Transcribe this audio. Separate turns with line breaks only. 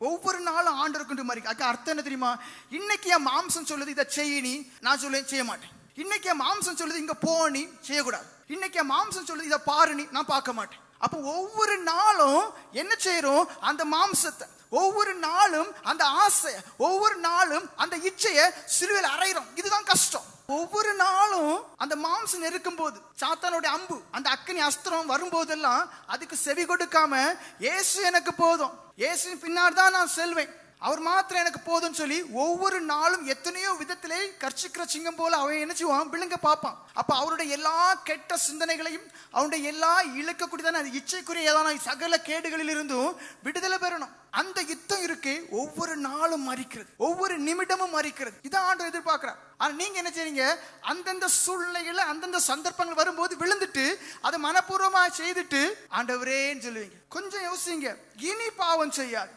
ஒவ்வொரு நாளும் ஆண்டவருக்கு மாதிரி அதுக்கு அர்த்தம் என்ன தெரியுமா? இன்னைக்கு என் மாம்சம் சொல்லுது இதை செய்ய நீ, நான் சொல்லுவேன் செய்ய மாட்டேன். இன்னைக்கு என் மாம்சம் சொல்லுது இங்க போ நீ, செய்யக்கூடாது. இன்னைக்கு என் மாம்சம் சொல்லுது இதை பாரு நீ, நான் பார்க்க மாட்டேன். அப்போ ஒவ்வொரு நாளும் என்ன செய்யறோம்? அந்த மாம்சத்தை ஒவ்வொரு நாளும் அந்த ஆசை, ஒவ்வொரு நாளும் அந்த இச்சையை சிலுவையில் அறையிறோம். இதுதான் கஷ்டம். ஒவ்வொரு நாளும் அந்த மாம்சம் நெருக்கும் போது, சாத்தானுடைய அம்பு, அந்த அக்கினி அஸ்திரம் வரும்போதெல்லாம் அதுக்கு செவி கொடுக்காம, இயேசு எனக்கு போதும், இயேசுவின் பின்னாடி தான் நான் செல்வேன், அவர் மாத்திரம் எனக்கு போதும்னு சொல்லி ஒவ்வொரு நாளும் எத்தனையோ விதத்திலே கர்ச்சிக்கிற சிங்கம் போல அவன் என்ன செய்வான்? விழுங்க பார்ப்பான். அப்ப அவருடைய எல்லா கெட்ட சிந்தனைகளையும், அவனுடைய எல்லா இழுக்கக்கூடியதான இச்சைக்குரியதான சகல கேடுகளில் இருந்தும் விடுதலை பெறணும். அந்த யுத்தம் இருக்கு. ஒவ்வொரு நாளும் மறிக்கிறது, ஒவ்வொரு நிமிடமும் மறிக்கிறது. இதான் ஆண்டவர் எதிர்பார்க்கிறார். ஆனா நீங்க என்ன செய்றீங்க? அந்தந்த சூழ்நிலைகளை, அந்தந்த சந்தர்ப்பங்கள் வரும்போது விழுந்துட்டு அதை மனப்பூர்வமா செய்துட்டு ஆண்டவரேன்னு சொல்லுவீங்க. கொஞ்சம் யோசிங்க, இனி பாவம் செய்யாது.